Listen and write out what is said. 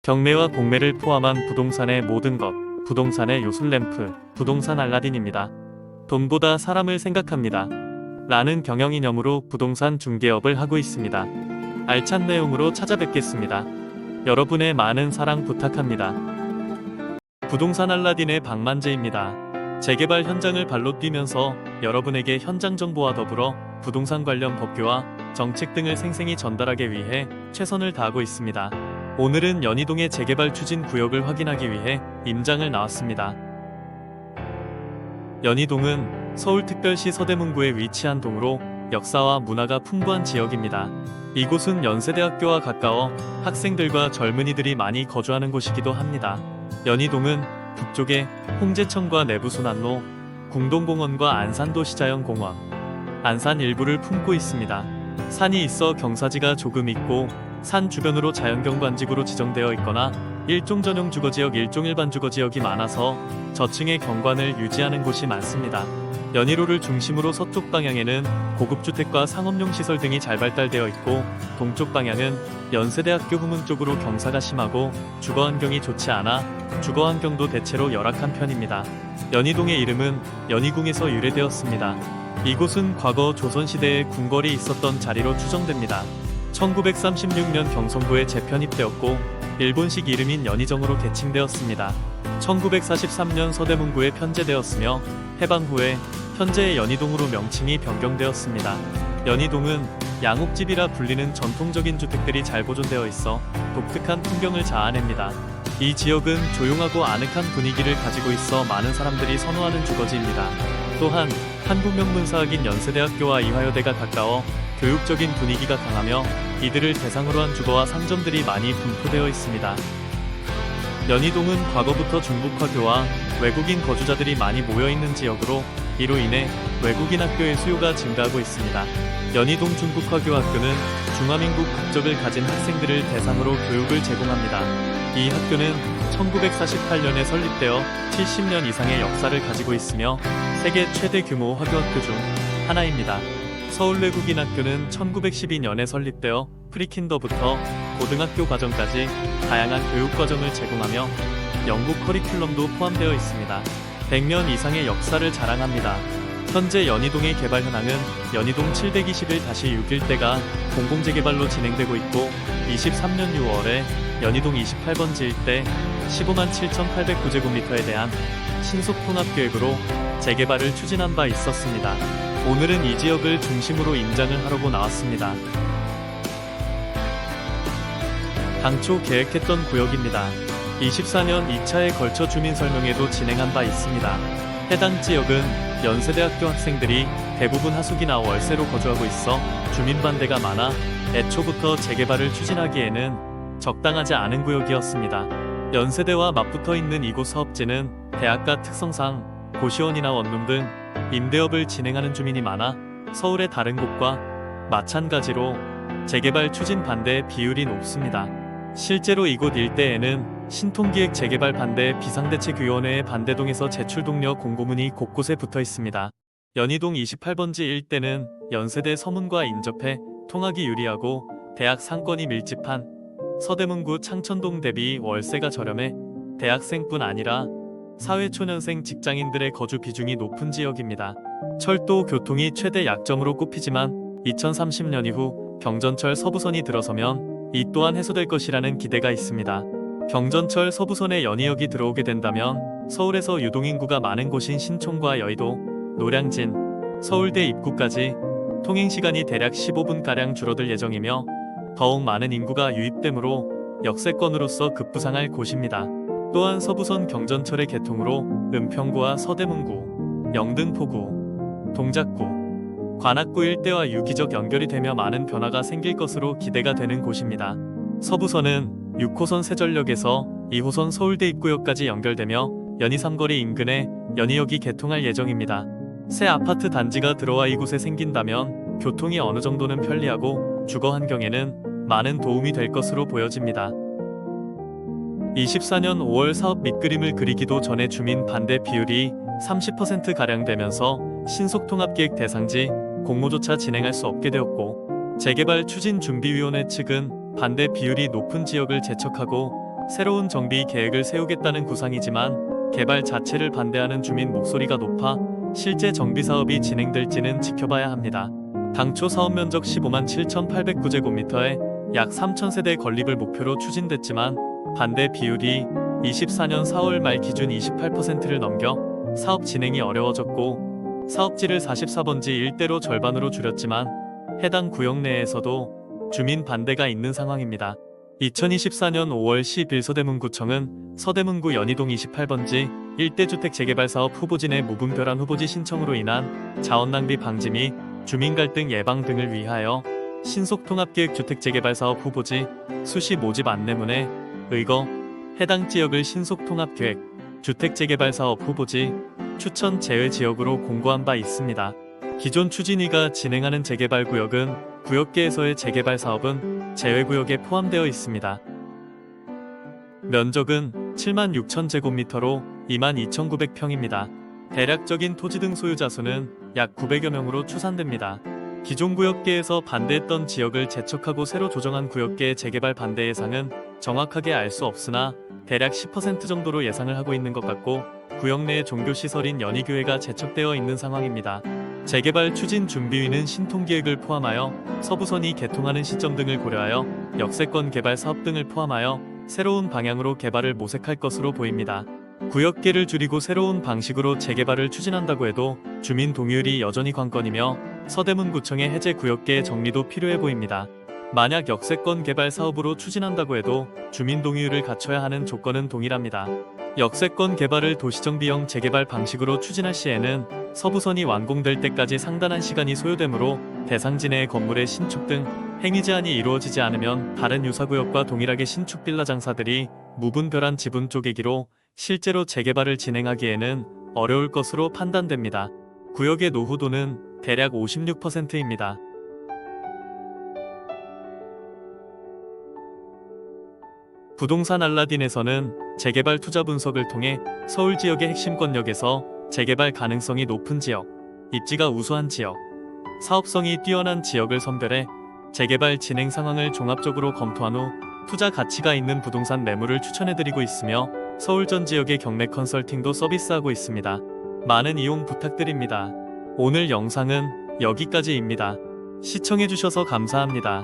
경매와 공매를 포함한 부동산의 모든 것, 부동산의 요술램프, 부동산 알라딘입니다. 돈보다 사람을 생각합니다. 라는 경영이념으로 부동산 중개업을 하고 있습니다. 알찬 내용으로 찾아뵙겠습니다. 여러분의 많은 사랑 부탁합니다. 부동산 알라딘의 박만재입니다. 재개발 현장을 발로 뛰면서 여러분에게 현장 정보와 더불어 부동산 관련 법규와 정책 등을 생생히 전달하기 위해 최선을 다하고 있습니다. 오늘은 연희동의 재개발 추진 구역을 확인하기 위해 임장을 나왔습니다. 연희동은 서울특별시 서대문구에 위치한 동으로 역사와 문화가 풍부한 지역입니다. 이곳은 연세대학교와 가까워 학생들과 젊은이들이 많이 거주하는 곳이기도 합니다. 연희동은 북쪽에 홍제천과 내부순환로, 궁동공원과 안산도시자연공원, 안산 일부를 품고 있습니다. 산이 있어 경사지가 조금 있고 산 주변으로 자연경관지구로 지정되어 있거나 일종 전용 주거지역, 일종 일반 주거지역이 많아서 저층의 경관을 유지하는 곳이 많습니다. 연희로를 중심으로 서쪽 방향에는 고급주택과 상업용 시설 등이 잘 발달되어 있고 동쪽 방향은 연세대학교 후문 쪽으로 경사가 심하고 주거환경이 좋지 않아 주거환경도 대체로 열악한 편입니다. 연희동의 이름은 연희궁에서 유래되었습니다. 이곳은 과거 조선시대에 궁궐이 있었던 자리로 추정됩니다. 1936년 경성도에 재편입되었고 일본식 이름인 연희정으로 개칭되었습니다. 1943년 서대문구에 편제되었으며 해방 후에 현재의 연희동으로 명칭이 변경되었습니다. 연희동은 양옥집이라 불리는 전통적인 주택들이 잘 보존되어 있어 독특한 풍경을 자아냅니다. 이 지역은 조용하고 아늑한 분위기를 가지고 있어 많은 사람들이 선호하는 주거지입니다. 또한 한국명문사학인 연세대학교와 이화여대가 가까워 교육적인 분위기가 강하며 이들을 대상으로 한 주거와 상점들이 많이 분포되어 있습니다. 연희동은 과거부터 중국화교와 외국인 거주자들이 많이 모여있는 지역으로 이로 인해 외국인 학교의 수요가 증가하고 있습니다. 연희동 중국화교 학교는 중화민국 국적을 가진 학생들을 대상으로 교육을 제공합니다. 이 학교는 1948년에 설립되어 70년 이상의 역사를 가지고 있으며 세계 최대 규모 화교학교 중 하나입니다. 서울외국인학교는 1912년에 설립되어 프리킨더부터 고등학교 과정까지 다양한 교육과정을 제공하며 영국 커리큘럼도 포함되어 있습니다. 100년 이상의 역사를 자랑합니다. 현재 연희동의 개발 현황은 연희동 721-6일대가 공공재개발로 진행되고 있고 23년 6월에 연희동 28번지 일대 15만 7,809제곱미터에 대한 신속통합계획으로 재개발을 추진한 바 있었습니다. 오늘은 이 지역을 중심으로 임장을 하려고 나왔습니다. 당초 계획했던 구역입니다. 24년 2차에 걸쳐 주민설명회도 진행한 바 있습니다. 해당 지역은 연세대학교 학생들이 대부분 하숙이나 월세로 거주하고 있어 주민 반대가 많아 애초부터 재개발을 추진하기에는 적당하지 않은 구역이었습니다. 연세대와 맞붙어 있는 이곳 사업지는 대학가 특성상 고시원이나 원룸 등 임대업을 진행하는 주민이 많아 서울의 다른 곳과 마찬가지로 재개발 추진 반대 비율이 높습니다. 실제로 이곳 일대에는 신통기획 재개발 반대 비상대책위원회의 반대동에서 제출동료 공고문이 곳곳에 붙어 있습니다. 연희동 28번지 일대는 연세대 서문과 인접해 통학이 유리하고 대학 상권이 밀집한 서대문구 창천동 대비 월세가 저렴해 대학생뿐 아니라 사회초년생 직장인들의 거주 비중이 높은 지역입니다. 철도 교통이 최대 약점으로 꼽히지만 2030년 이후 경전철 서부선이 들어서면 이 또한 해소될 것이라는 기대가 있습니다. 경전철 서부선에 연희역이 들어오게 된다면 서울에서 유동인구가 많은 곳인 신촌과 여의도, 노량진, 서울대 입구까지 통행시간이 대략 15분가량 줄어들 예정이며 더욱 많은 인구가 유입되므로 역세권으로서 급부상할 곳입니다. 또한 서부선 경전철의 개통으로 은평구와 서대문구, 영등포구, 동작구, 관악구 일대와 유기적 연결이 되며 많은 변화가 생길 것으로 기대가 되는 곳입니다. 서부선은 6호선 세전역에서 2호선 서울대 입구역까지 연결되며 연희 삼거리 인근에 연희역이 개통할 예정입니다. 새 아파트 단지가 들어와 이곳에 생긴다면 교통이 어느 정도는 편리하고 주거 환경에는 많은 도움이 될 것으로 보여집니다. 24년 5월 사업 밑그림을 그리기도 전에 주민 반대 비율이 30%가량 되면서 신속통합계획 대상지 공모조차 진행할 수 없게 되었고 재개발 추진준비위원회 측은 반대 비율이 높은 지역을 제척하고 새로운 정비 계획을 세우겠다는 구상이지만 개발 자체를 반대하는 주민 목소리가 높아 실제 정비 사업이 진행될지는 지켜봐야 합니다. 당초 사업 면적 15만 7,809제곱미터에 약 3,000세대 건립을 목표로 추진됐지만 반대 비율이 24년 4월 말 기준 28%를 넘겨 사업 진행이 어려워졌고 사업지를 44번지 일대로 절반으로 줄였지만 해당 구역 내에서도 주민 반대가 있는 상황입니다. 2024년 5월 10일 서대문구청은 서대문구 연희동 28번지 일대주택 재개발 사업 후보진의 무분별한 후보지 신청으로 인한 자원낭비 방지 및 주민 갈등 예방 등을 위하여 신속통합계획 주택재개발 사업 후보지 수시 모집 안내문에 의거 해당 지역을 신속통합계획 주택재개발 사업 후보지 추천 제외 지역으로 공고한 바 있습니다. 기존 추진위가 진행하는 재개발 구역은 구역계에서의 재개발 사업은 제외구역에 포함되어 있습니다. 면적은 7만 6천 제곱미터로 2만 2,900평입니다. 대략적인 토지 등 소유자 수는 약 900여 명으로 추산됩니다. 기존 구역계에서 반대했던 지역을 재촉하고 새로 조정한 구역계의 재개발 반대 예상은 정확하게 알 수 없으나 대략 10% 정도로 예상을 하고 있는 것 같고 구역 내에 종교시설인 연희교회가 재촉되어 있는 상황입니다. 재개발 추진 준비위는 신통기획을 포함하여 서부선이 개통하는 시점 등을 고려하여 역세권 개발 사업 등을 포함하여 새로운 방향으로 개발을 모색할 것으로 보입니다. 구역계를 줄이고 새로운 방식으로 재개발을 추진한다고 해도 주민 동의율이 여전히 관건이며 서대문구청의 해제 구역계의 정리도 필요해 보입니다. 만약 역세권 개발 사업으로 추진한다고 해도 주민 동의율을 갖춰야 하는 조건은 동일합니다. 역세권 개발을 도시정비형 재개발 방식으로 추진할 시에는 서부선이 완공될 때까지 상당한 시간이 소요되므로 대상지 내의 건물의 신축 등 행위 제한이 이루어지지 않으면 다른 유사구역과 동일하게 신축 빌라 장사들이 무분별한 지분 쪼개기로 실제로 재개발을 진행하기에는 어려울 것으로 판단됩니다. 구역의 노후도는 대략 56%입니다. 부동산 알라딘에서는 재개발 투자 분석을 통해 서울 지역의 핵심 권역에서 재개발 가능성이 높은 지역, 입지가 우수한 지역, 사업성이 뛰어난 지역을 선별해 재개발 진행 상황을 종합적으로 검토한 후 투자 가치가 있는 부동산 매물을 추천해드리고 있으며 서울 전 지역의 경매 컨설팅도 서비스하고 있습니다. 많은 이용 부탁드립니다. 오늘 영상은 여기까지입니다. 시청해주셔서 감사합니다.